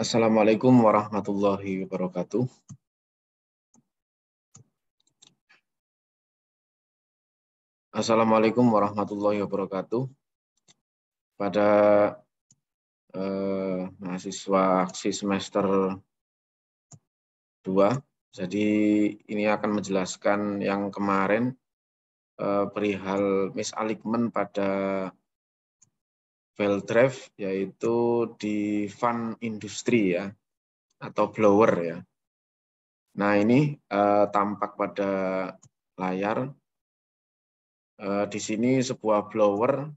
Assalamualaikum warahmatullahi wabarakatuh. Assalamualaikum warahmatullahi wabarakatuh. Pada mahasiswa aksi semester 2, jadi ini akan menjelaskan yang kemarin perihal misalignment pada valve drive, yaitu di fan industri ya, atau blower ya. Nah ini tampak pada layar. Di sini sebuah blower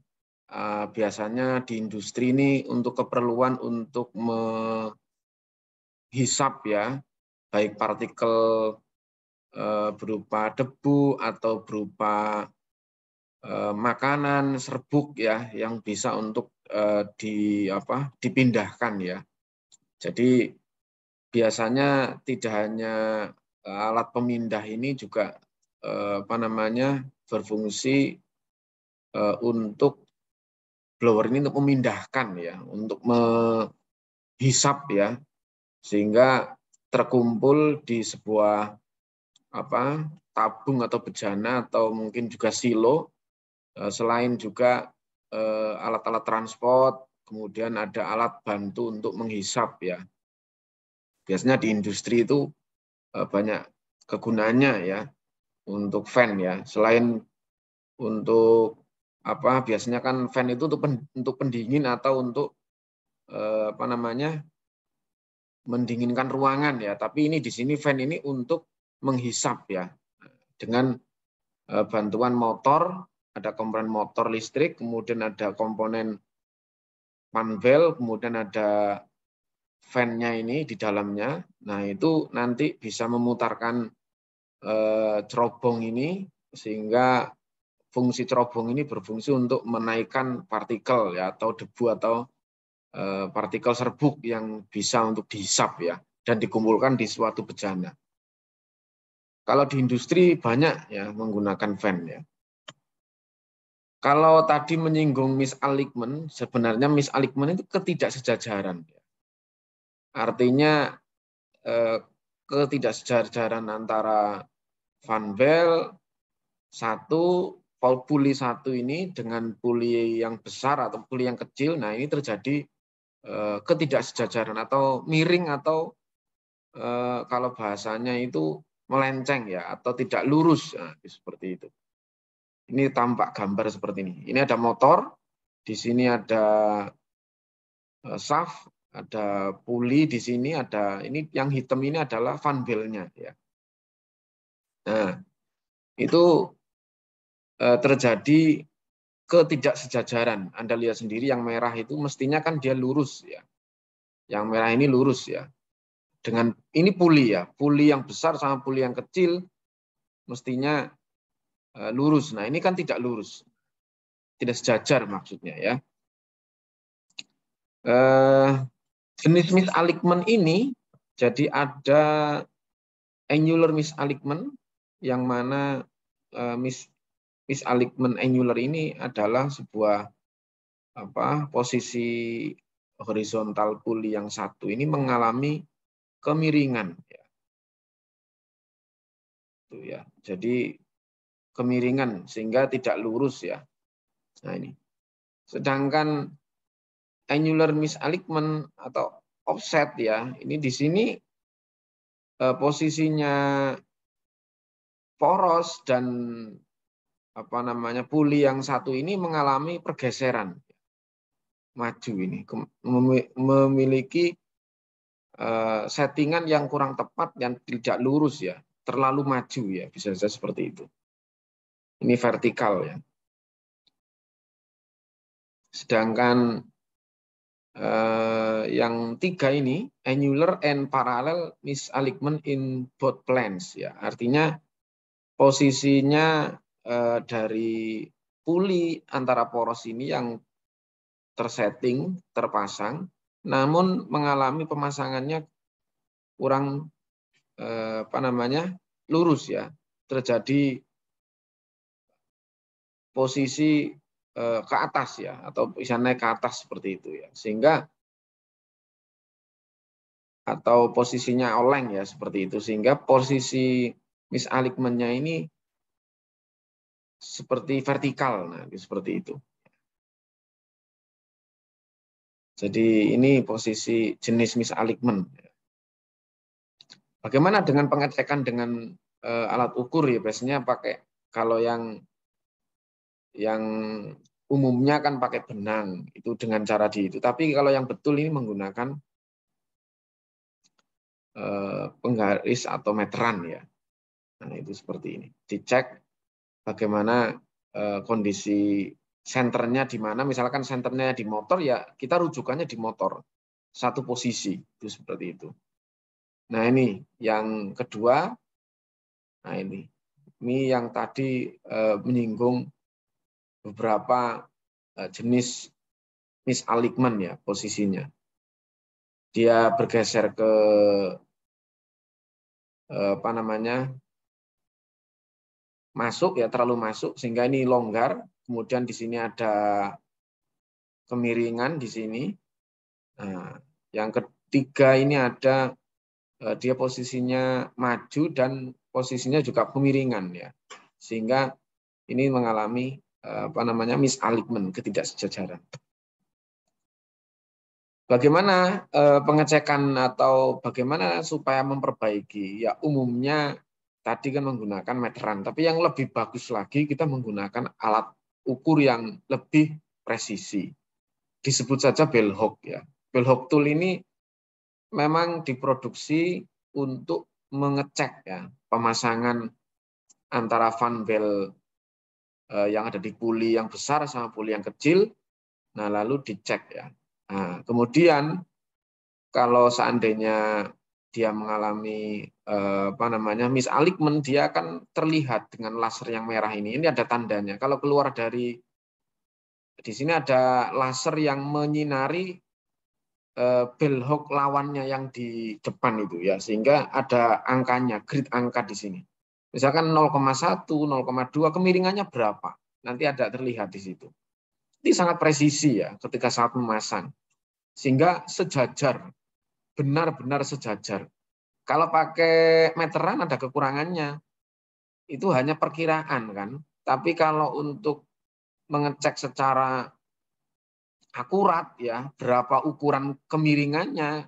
biasanya di industri ini untuk keperluan untuk menghisap ya, baik partikel berupa debu atau berupa makanan, serbuk ya, yang bisa untuk dipindahkan ya. Jadi biasanya tidak hanya alat pemindah ini juga berfungsi untuk blower ini untuk memindahkan ya, untuk menghisap ya, sehingga terkumpul di sebuah tabung atau bejana atau mungkin juga silo. Selain juga alat-alat transport, kemudian ada alat bantu untuk menghisap ya. Biasanya di industri itu banyak kegunaannya ya, untuk fan ya. Selain untuk biasanya kan fan itu untuk pendingin atau untuk mendinginkan ruangan ya. Tapi ini di sini fan ini untuk menghisap ya, dengan bantuan motor, ada komponen motor listrik, kemudian ada komponen fan valve, kemudian ada fan-nya ini di dalamnya. Nah itu nanti bisa memutarkan cerobong ini, sehingga fungsi cerobong ini berfungsi untuk menaikkan partikel ya, atau debu atau partikel serbuk yang bisa untuk dihisap ya, dan dikumpulkan di suatu bejana. Kalau di industri banyak ya menggunakan fan ya. Kalau tadi menyinggung misalignment, sebenarnya misalignment itu ketidaksejajaran. Artinya ketidaksejajaran antara fan valve satu, puli satu ini dengan puli yang besar atau puli yang kecil. Nah ini terjadi ketidaksejajaran atau miring, atau kalau bahasanya itu melenceng ya, atau tidak lurus. Nah, seperti itu. Ini tampak gambar seperti ini. Ini ada motor, di sini ada shaft, ada puli di sini, ada ini yang hitam ini adalah fan valve-nya ya. Nah, itu terjadi ketidaksejajaran. Anda lihat sendiri yang merah itu mestinya kan dia lurus ya. Yang merah ini lurus ya. Dengan ini puli ya, puli yang besar sama puli yang kecil mestinya lurus. Nah, ini kan tidak lurus. Tidak sejajar maksudnya ya. Jenis misalignment ini jadi ada annular misalignment, yang mana misalignment annular ini adalah sebuah posisi horizontal puli yang satu ini mengalami kemiringan ya. Itu ya. Jadi kemiringan sehingga tidak lurus ya. Nah ini. Sedangkan annular misalignment atau offset ya, ini di sini posisinya poros dan puli yang satu ini mengalami pergeseran maju, ini memiliki settingan yang kurang tepat, yang tidak lurus ya, terlalu maju ya, bisa saja seperti itu. Ini vertikal ya. Sedangkan yang tiga ini annular and parallel misalignment in both planes ya, artinya posisinya dari puli antara poros ini yang tersetting, terpasang, namun mengalami pemasangannya kurang lurus ya, terjadi posisi ke atas ya, atau bisa naik ke atas seperti itu ya, sehingga atau posisinya oleng ya seperti itu, sehingga posisi misalignment-nya ini seperti vertikal, nah seperti itu. Jadi ini posisi jenis misalignment. Bagaimana dengan pengecekan dengan alat ukur ya, biasanya pakai, kalau yang umumnya kan pakai benang itu dengan cara itu. Tapi kalau yang betul ini menggunakan penggaris atau meteran ya. Nah itu seperti ini. Dicek bagaimana kondisi senternya di mana. Misalkan senternya di motor ya kita rujukannya di motor. Satu posisi itu seperti itu. Nah ini yang kedua. Nah ini yang tadi menyinggung beberapa jenis misalignment ya posisinya. Dia bergeser ke masuk ya, terlalu masuk sehingga ini longgar. Kemudian di sini ada kemiringan di sini. Nah, yang ketiga ini ada dia posisinya maju dan posisinya juga kemiringan ya. Sehingga ini mengalami misalignment, ketidaksejajaran. Bagaimana pengecekan atau bagaimana supaya memperbaiki? Ya umumnya tadi kan menggunakan meteran, tapi yang lebih bagus lagi kita menggunakan alat ukur yang lebih presisi. Disebut saja bellhop ya. Bellhop tool ini memang diproduksi untuk mengecek ya pemasangan antara fan belt yang ada di puli yang besar sama puli yang kecil. Nah, lalu dicek ya. Nah, kemudian kalau seandainya dia mengalami misalignment, dia akan terlihat dengan laser yang merah ini. Ini ada tandanya. Kalau keluar dari di sini ada laser yang menyinari bellhop lawannya yang di depan itu ya, sehingga ada angkanya, grid angka di sini. Misalkan 0,1, 0,2, kemiringannya berapa? Nanti ada terlihat di situ. Ini sangat presisi ya ketika saat memasang. Sehingga sejajar, benar-benar sejajar. Kalau pakai meteran ada kekurangannya. Itu hanya perkiraan kan. Tapi kalau untuk mengecek secara akurat ya, berapa ukuran kemiringannya,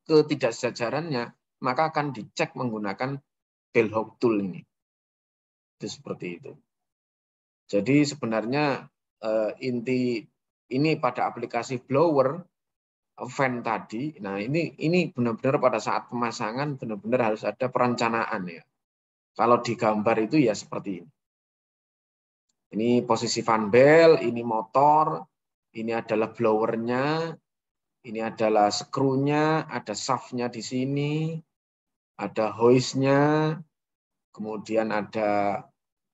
ketidaksejajarannya, maka akan dicek menggunakan bellhop tool ini. Itu seperti itu. Jadi sebenarnya inti ini pada aplikasi blower, fan tadi. Nah, ini benar-benar pada saat pemasangan benar-benar harus ada perencanaan ya. Kalau di gambar itu ya seperti ini. Ini posisi fan belt, ini motor, ini adalah blowernya, ini adalah skrunya, ada shaft-nya di sini, ada hoist-nya, kemudian ada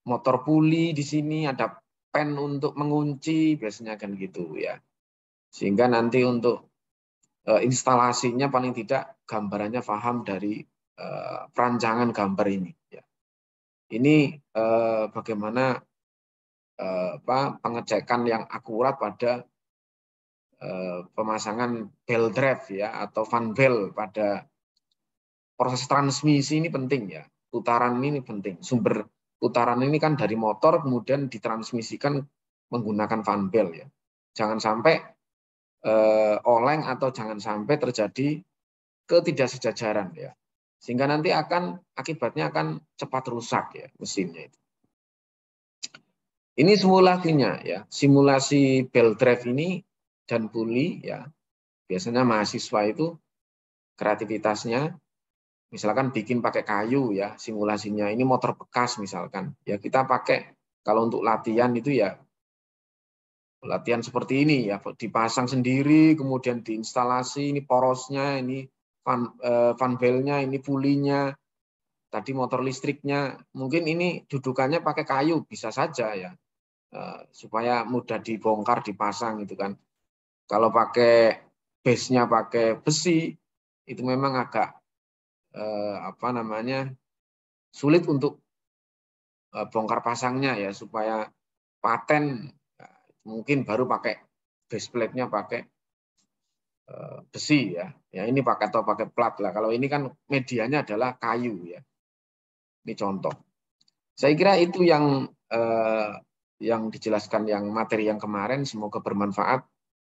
motor puli di sini, ada pen untuk mengunci, biasanya kan gitu ya. Sehingga nanti untuk instalasinya paling tidak gambarannya paham dari perancangan gambar ini. Ya. Ini bagaimana pengecekan yang akurat pada pemasangan belt drive ya atau fan belt pada proses transmisi ini penting ya. Putaran ini penting. Sumber putaran ini kan dari motor kemudian ditransmisikan menggunakan fan belt ya. Jangan sampai oleng atau jangan sampai terjadi ketidaksejajaran ya. Sehingga nanti akibatnya akan cepat rusak ya mesinnya itu. Ini simulasinya ya. Simulasi belt drive ini dan puli ya. Biasanya mahasiswa itu kreativitasnya misalkan bikin pakai kayu ya simulasinya. Ini motor bekas misalkan. Ya kita pakai kalau untuk latihan itu ya latihan seperti ini ya, dipasang sendiri kemudian diinstalasi, ini porosnya, ini fan belt-nya, ini pulinya, tadi motor listriknya, mungkin ini dudukannya pakai kayu bisa saja ya, supaya mudah dibongkar dipasang gitu kan. Kalau pakai base-nya pakai besi itu memang agak sulit untuk bongkar pasangnya ya, supaya paten mungkin baru pakai base plate-nya pakai besi ya. Ya ini pakai plat lah. Kalau ini kan medianya adalah kayu ya. Ini contoh. Saya kira itu yang dijelaskan yang materi yang kemarin. Semoga bermanfaat.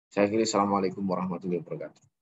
Saya kira Assalamualaikum warahmatullahi wabarakatuh.